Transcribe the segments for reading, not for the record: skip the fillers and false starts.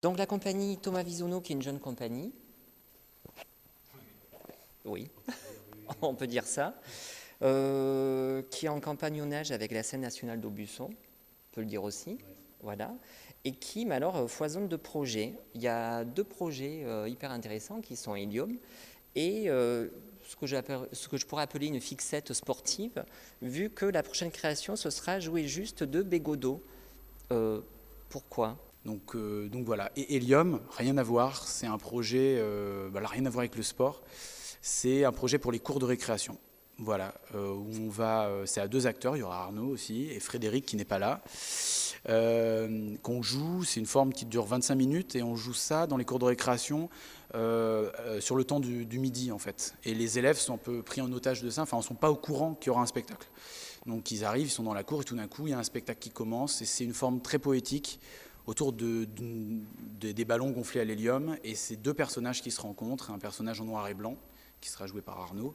Donc la compagnie Thomas Visono, qui est une jeune compagnie, oui, on peut dire ça, qui est en compagnonnage avec la scène nationale d'Aubusson, on peut le dire aussi, voilà, et qui, mais alors, foisonne de projets. Il y a 2 projets hyper intéressants qui sont Hélium et ce que je pourrais appeler une fixette sportive, vu que la prochaine création, ce sera jouer juste de Bégodeau. Pourquoi? Donc voilà, et Helium, rien à voir, c'est un projet, rien à voir avec le sport, c'est un projet pour les cours de récréation. Voilà, où on va, c'est à 2 acteurs, il y aura Arnaud aussi et Frédéric qui n'est pas là, qu'on joue, c'est une forme qui dure 25 minutes et on joue ça dans les cours de récréation sur le temps du midi en fait. Et les élèves sont un peu pris en otage de ça, enfin on ne sont pas au courant qu'il y aura un spectacle. Donc ils arrivent, ils sont dans la cour et tout d'un coup il y a un spectacle qui commence et c'est une forme très poétique autour des ballons gonflés à l'hélium et c'est 2 personnages qui se rencontrent, un personnage en noir et blanc qui sera joué par Arnaud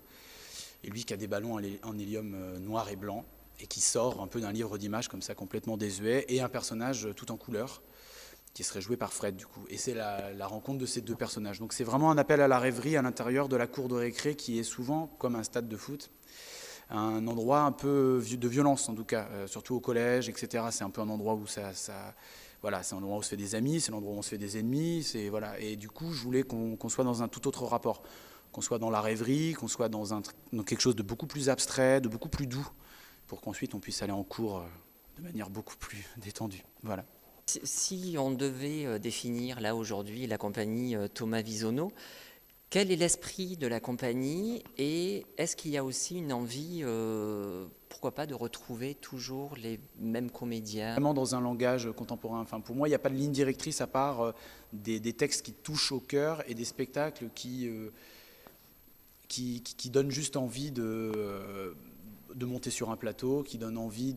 et lui qui a des ballons en hélium noir et blanc et qui sort un peu d'un livre d'images comme ça complètement désuet et un personnage tout en couleur qui serait joué par Fred du coup. Et c'est la rencontre de ces 2 personnages. Donc c'est vraiment un appel à la rêverie à l'intérieur de la cour de récré qui est souvent comme un stade de foot, un endroit un peu de violence en tout cas, surtout au collège, etc. C'est un peu un endroit où voilà, c'est un endroit où on se fait des amis, c'est l'endroit où on se fait des ennemis, voilà. Et du coup, je voulais qu'on soit dans un tout autre rapport, qu'on soit dans la rêverie, qu'on soit dans quelque chose de beaucoup plus abstrait, de beaucoup plus doux, pour qu'ensuite on puisse aller en cours de manière beaucoup plus détendue. Voilà. Si on devait définir là aujourd'hui la compagnie Thomas Visono, quel est l'esprit de la compagnie et est-ce qu'il y a aussi une envie, pourquoi pas, de retrouver toujours les mêmes comédiens? Vraiment dans un langage contemporain. Enfin, pour moi, il n'y a pas de ligne directrice à part des textes qui touchent au cœur et des spectacles qui donnent juste envie de monter sur un plateau, qui donnent envie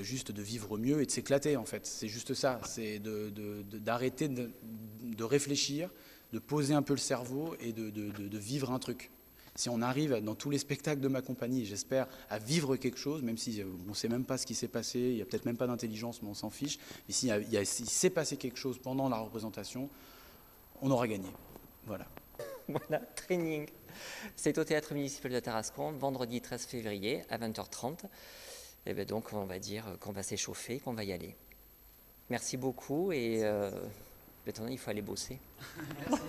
juste de vivre mieux et de s'éclater en fait. C'est juste ça, c'est d'arrêter de réfléchir, de poser un peu le cerveau et de vivre un truc. Si on arrive dans tous les spectacles de ma compagnie, j'espère, à vivre quelque chose, même si on ne sait même pas ce qui s'est passé, il n'y a peut-être même pas d'intelligence, mais on s'en fiche, mais s'il s'est passé quelque chose pendant la représentation, on aura gagné. Voilà. Voilà, training. C'est au Théâtre municipal de Tarascon, vendredi 13 février à 20h30. Et bien donc, on va dire qu'on va s'échauffer, qu'on va y aller. Merci beaucoup et maintenant, il faut aller bosser. Merci.